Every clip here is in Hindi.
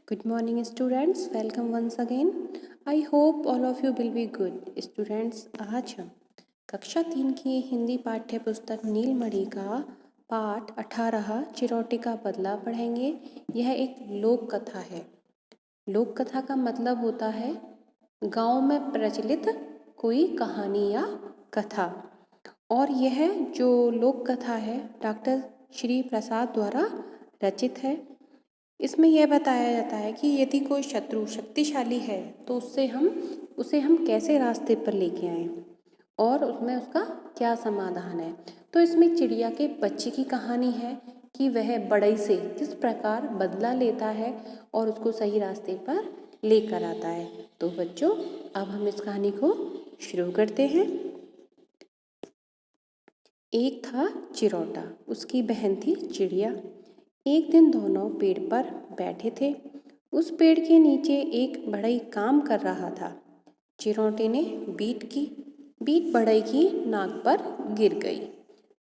Good morning, students. Welcome once again. I hope all of you will be good. Students, आज हम कक्षा 3 की हिंदी पाठ्य पुस्तक नीलमणि का पाठ 18 चिरौटे का बदला पढ़ेंगे। यह एक लोक कथा है। लोक कथा का मतलब होता है गांव में प्रचलित कोई कहानी या कथा। और यह जो लोक कथा है डॉक्टर श्री प्रसाद द्वारा रचित है। इसमें यह बताया जाता है कि यदि कोई शत्रु शक्तिशाली है तो उसे हम कैसे रास्ते पर लेके आएं और उसमें उसका क्या समाधान है। तो इसमें चिड़िया के बच्चे की कहानी है कि वह बड़ई से किस प्रकार बदला लेता है और उसको सही रास्ते पर लेकर आता है। तो बच्चों, अब हम इस कहानी को शुरू करते हैं। एक था चिरौटा, उसकी बहन थी चिड़िया। एक दिन दोनों पेड़ पर बैठे थे। उस पेड़ के नीचे एक बढ़ई काम कर रहा था। चिरौटे ने बीट बढ़ई की नाक पर गिर गई।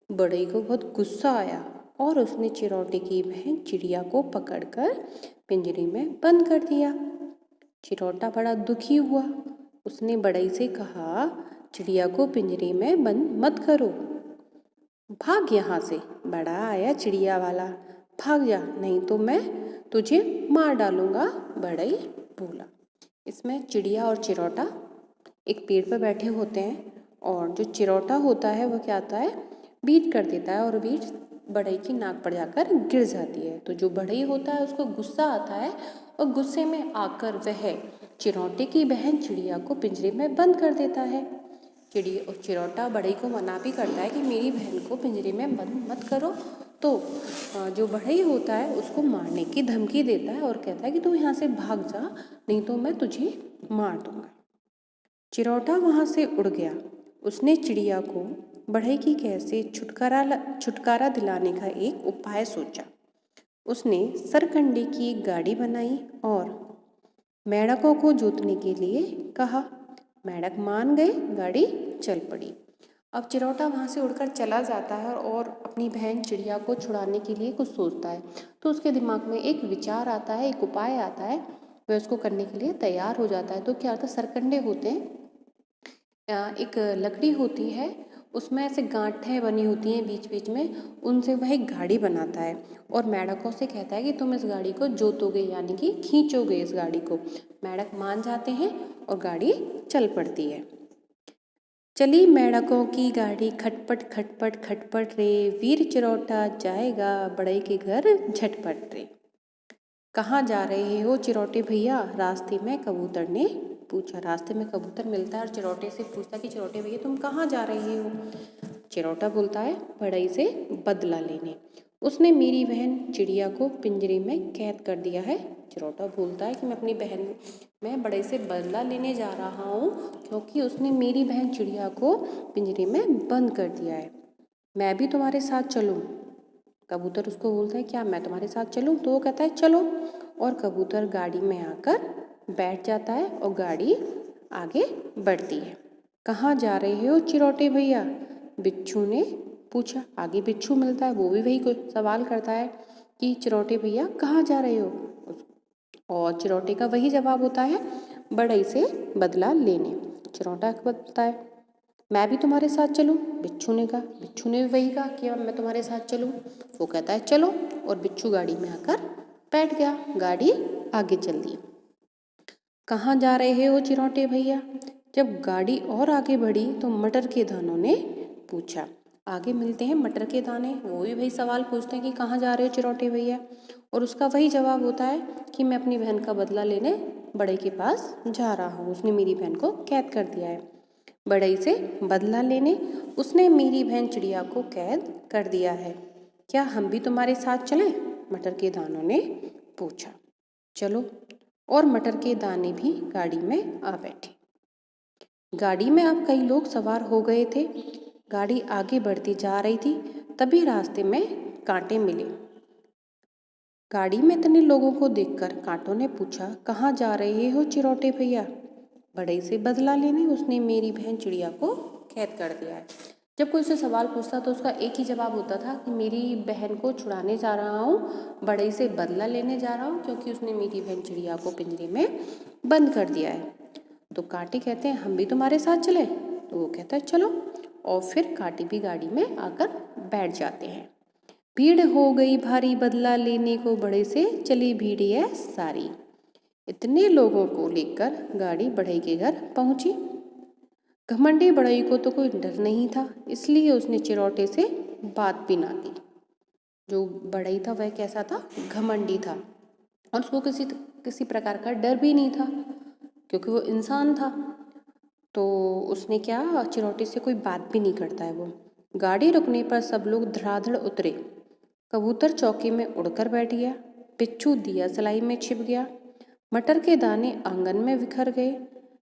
बढ़ई को बहुत गुस्सा आया और उसने चिरौटे की बहन चिड़िया को पकड़कर पिंजरे में बंद कर दिया। चिरौटा बड़ा दुखी हुआ। उसने बढ़ई से कहा, चिड़िया को पिंजरे में बंद मत करो, भाग यहाँ से। बड़ा आया चिड़िया वाला, भाग जा नहीं तो मैं तुझे मार डालूंगा, बढ़ई बोला। इसमें चिड़िया और चिरौटा एक पेड़ पर बैठे होते हैं और जो चिरौटा होता है वो क्या आता है, बीट कर देता है और बीट बढ़ई की नाक पर जाकर गिर जाती है। तो जो बढ़ई होता है उसको गुस्सा आता है और गुस्से में आकर वह चिरौटे की बहन चिड़िया को पिंजरे में बंद कर देता है। चिरौटा बढ़ई को मना भी करता है कि मेरी बहन को पिंजरे में बंद मत करो। तो जो बढ़ई होता है उसको मारने की धमकी देता है और कहता है कि तू यहाँ से भाग जा नहीं तो मैं तुझे मार दूंगा। चिरौटा वहाँ से उड़ गया। उसने चिड़िया को बढ़ई की कैद से छुटकारा दिलाने का एक उपाय सोचा। उसने सरकंडे की एक गाड़ी बनाई और मेंढकों को जोतने के लिए कहा। मेंढक मान गए, गाड़ी चल पड़ी। अब चिरौटा वहाँ से उड़कर चला जाता है और अपनी बहन चिड़िया को छुड़ाने के लिए कुछ सोचता है। तो उसके दिमाग में एक विचार आता है, एक उपाय आता है, वह उसको करने के लिए तैयार हो जाता है। तो क्या होता है, सरकंडे होते हैं, एक लकड़ी होती है, उसमें ऐसे गांठें बनी होती हैं बीच बीच में, उनसे वह एक गाड़ी बनाता है और मेंढकों से कहता है कि तुम इस गाड़ी को जोतोगे यानी कि खींचोगे इस गाड़ी को। मेंढक मान जाते हैं और गाड़ी चल पड़ती है। चली मेंढकों की गाड़ी खटपट खटपट खटपट रे, वीर चिरौटा जाएगा बढ़ई के घर झटपट रे। कहाँ जा रहे हो चिरौटे भैया, रास्ते में कबूतर ने पूछा। रास्ते में कबूतर मिलता है और चिरौटे से पूछता कि चिरौटे भैया तुम कहाँ जा रहे हो। चिरौटा बोलता है, बढ़ई से बदला लेने। उसने मेरी बहन चिड़िया को पिंजरे में कैद कर दिया है। चिरौटा बोलता है कि मैं बढ़ई से बदला लेने जा रहा हूँ क्योंकि उसने मेरी बहन चिड़िया को पिंजरे में बंद कर दिया है। मैं भी तुम्हारे साथ चलूँ। कबूतर उसको बोलता है, क्या मैं तुम्हारे साथ चलूँ? तो वो कहता है चलो, और कबूतर गाड़ी में आकर बैठ जाता है और गाड़ी आगे बढ़ती है। कहाँ जा रहे हो चिरौटे भैया, बिच्छू ने पूछा। आगे बिच्छू मिलता है, वो भी वही कोई सवाल करता है कि चिरौटे भैया कहाँ जा रहे हो, और चिरौटे का वही जवाब होता है, बढ़ई से बदला लेने। चिरौटा बोलता है, मैं भी तुम्हारे साथ चलूं। बिच्छू ने कहा। बिच्छू ने भी वही कहा कि मैं तुम्हारे साथ चलूं। वो कहता है चलो, और बिच्छू गाड़ी में आकर बैठ गया। गाड़ी आगे चल दी। कहाँ जा रहे हो चिरौटे भैया। जब गाड़ी और आगे बढ़ी तो मटर के दानों ने पूछा। आगे मिलते हैं मटर के दाने, वो भी वही सवाल पूछते हैं कि कहाँ जा रहे हो चिरौटे भैया, और उसका वही जवाब होता है कि मैं अपनी बहन का बदला लेने बड़े के पास जा रहा हूँ, उसने मेरी बहन को कैद कर दिया है। बढ़ई से बदला लेने, उसने मेरी बहन चिड़िया को कैद कर दिया है। क्या हम भी तुम्हारे साथ चलें, मटर के दानों ने पूछा। चलो, और मटर के दाने भी गाड़ी में आ बैठे। गाड़ी में अब कई लोग सवार हो गए थे। गाड़ी आगे बढ़ती जा रही थी, तभी रास्ते में कांटे मिले। गाड़ी में इतने लोगों को देखकर कांटों ने पूछा, कहाँ जा रहे हो चिरौटे भैया। बढ़ई से बदला लेने, उसने मेरी बहन चिड़िया को कैद कर दिया है। जब कोई उससे सवाल पूछता तो उसका एक ही जवाब होता था कि मेरी बहन को छुड़ाने जा रहा हूँ, बढ़ई से बदला लेने जा रहा हूँ, क्योंकि उसने मेरी बहन चिड़िया को पिंजरे में बंद कर दिया है। तो कांटे कहते हैं हम भी तुम्हारे साथ चलें? तो वो कहता है चलो, और फिर कांटे भी गाड़ी में आकर बैठ जाते हैं। भीड़ हो गई भारी, बदला लेने को बढ़ई से चली भीड़िया सारी। इतने लोगों को लेकर गाड़ी बढ़ई के घर पहुंची। घमंडी बढ़ई को तो कोई डर नहीं था, इसलिए उसने चिरौटे से बात भी ना की। जो बढ़ई था वह कैसा था? घमंडी था, और उसको किसी प्रकार का डर भी नहीं था, क्योंकि वो इंसान था। तो उसने क्या, चिरौटे से कोई बात भी नहीं करता है वो। गाड़ी रुकने पर सब लोग धड़ाधड़ उतरे। कबूतर चौकी में उड़कर बैठ गया, बिच्छू दिया सलाई में छिप गया, मटर के दाने आंगन में बिखर गए,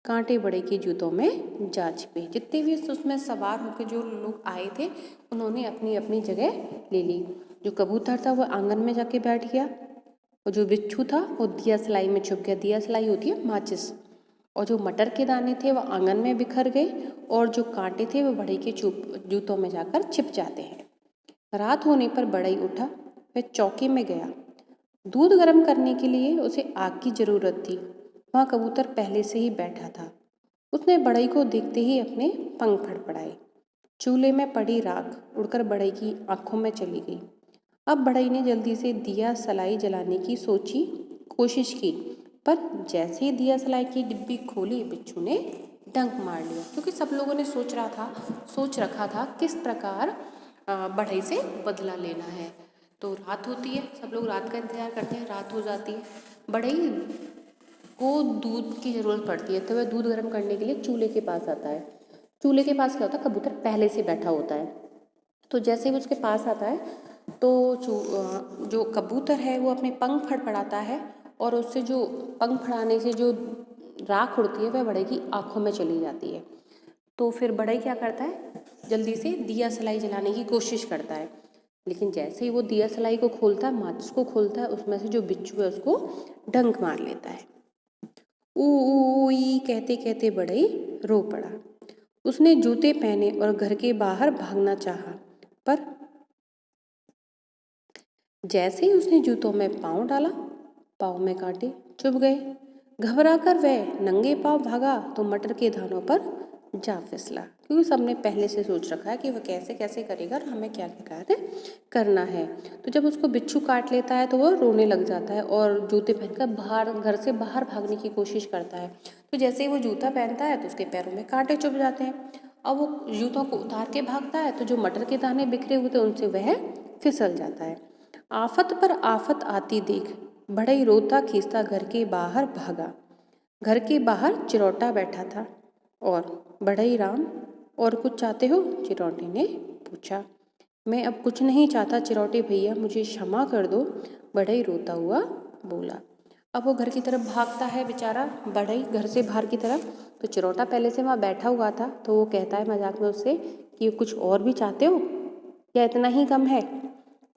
कांटे बड़े की जूतों में जा छिपे। जितने भी उसमें सवार होकर जो लोग आए थे उन्होंने अपनी अपनी जगह ले ली। जो कबूतर था वो आंगन में जाके बैठ गया, और जो बिच्छू था वो दिया सलाई में छुप गया। दिया सलाई होती है माचिस। और जो मटर के दाने थे वो आंगन में बिखर गए, और जो कांटे थे वो बढ़ई के जूतों में जाकर छिप जाते हैं। रात होने पर बढ़ई उठा, वह चौकी में गया। दूध गर्म करने के लिए उसे आग की जरूरत थी। वहाँ कबूतर पहले से ही बैठा था। उसने बढ़ई को देखते ही अपने पंख फड़फड़ाए। चूल्हे में पड़ी राख उड़कर बढ़ई की आंखों में चली गई। अब बढ़ई ने जल्दी से दिया सलाई जलाने की कोशिश की, पर जैसे ही दिया सलाई की डिब्बी खोली बिच्छू ने डंक मार लिया, क्योंकि सब लोगों ने सोच रखा था किस प्रकार बढ़ई से बदला लेना है। तो रात होती है, सब लोग रात का इंतजार करते हैं, रात हो जाती है। बढ़ई को दूध की ज़रूरत पड़ती है, तो वह दूध गर्म करने के लिए चूल्हे के पास आता है। चूल्हे के पास क्या होता है, कबूतर पहले से बैठा होता है। तो जैसे ही उसके पास आता है तो जो कबूतर है वो अपने पंख फड़फड़ाता है, और उससे जो पंख फड़ाने से जो राख उड़ती है वह बढ़ई की आंखों में चली जाती है। तो फिर बढ़ई क्या करता है, जल्दी से दिया सलाई जलाने की कोशिश करता है, लेकिन जैसे ही वो दिया सलाई को खोलता है, माचिस को खोलता है, उसमें से जो बिच्छू है उसको डंक मार लेता है। ऊ ई कहते कहते बढ़ई रो पड़ा। उसने जूते पहने और घर के बाहर भागना चाहा, पर जैसे ही उसने जूतों में पाँव डाला, पाँव में कांटे चुभ गए। घबराकर वह नंगे पाँव भागा तो मटर के दानों पर जा फिसला, क्योंकि सबने पहले से सोच रखा है कि वह कैसे कैसे करेगा और हमें क्या क्या कार्य करना है। तो जब उसको बिच्छू काट लेता है तो वह रोने लग जाता है और जूते पहनकर घर से बाहर भागने की कोशिश करता है। तो जैसे ही वो जूता पहनता है तो उसके पैरों में कांटे चुभ जाते हैं। अब वो जूतों को उतार के भागता है तो जो मटर के दाने बिखरे हुए थे उनसे वह फिसल जाता है। आफत पर आफत आती देख बढ़ई रोता खींचता घर के बाहर भागा। घर के बाहर चिरौटा बैठा था। और बढ़ई राम, और कुछ चाहते हो? चिरौटे ने पूछा। मैं अब कुछ नहीं चाहता चिरौटे भैया, मुझे क्षमा कर दो, बढ़ई रोता हुआ बोला। अब वो घर की तरफ भागता है बेचारा बढ़ई, घर से बाहर की तरफ। तो चिरौटा पहले से वहाँ बैठा हुआ था, तो वो कहता है मजाक में उससे कि कुछ और भी चाहते हो या इतना ही कम है?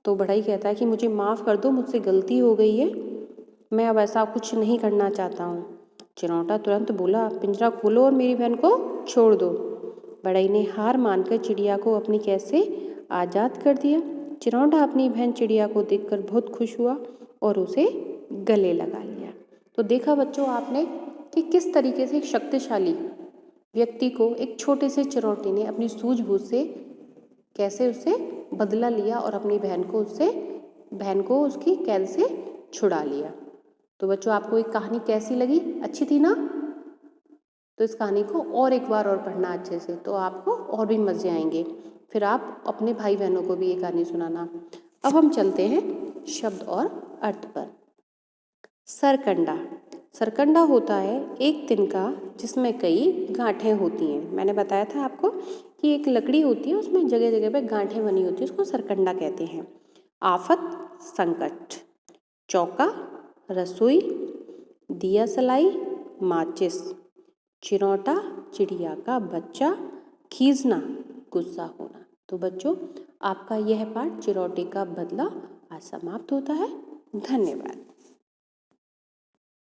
तो बढ़ई कहता है कि मुझे माफ़ कर दो, मुझसे गलती हो गई है, मैं अब ऐसा कुछ नहीं करना चाहता हूँ। चिरौटा तुरंत बोला, पिंजरा खोलो और मेरी बहन को छोड़ दो। बढ़ई ने हार मानकर चिड़िया को अपनी कैद से आज़ाद कर दिया। चिरौटा अपनी बहन चिड़िया को देखकर बहुत खुश हुआ और उसे गले लगा लिया। तो देखा बच्चों आपने कि किस तरीके से एक शक्तिशाली व्यक्ति को एक छोटे से चिरौटे ने अपनी सूझबूझ से कैसे उससे बदला लिया और अपनी बहन को उसकी कैद से छुड़ा लिया। तो बच्चों आपको एक कहानी कैसी लगी? अच्छी थी ना? तो इस कहानी को और एक बार और पढ़ना अच्छे से, तो आपको और भी मज़े आएंगे। फिर आप अपने भाई बहनों को भी ये कहानी सुनाना। अब हम चलते हैं शब्द और अर्थ पर। सरकंडा। सरकंडा होता है एक तिनका जिसमें कई गांठें होती हैं। मैंने बताया था आपको कि एक लकड़ी होती है, उसमें जगह जगह पे गांठें बनी होती है, उसको सरकंडा कहते हैं। आफत, संकट। चौका, रसोई। दिया सलाई, माचिस। चिरौटा, चिड़िया का बच्चा। खींचना, गुस्सा होना। तो बच्चों आपका यह पाठ चिरौटे का बदला आज समाप्त होता है। धन्यवाद।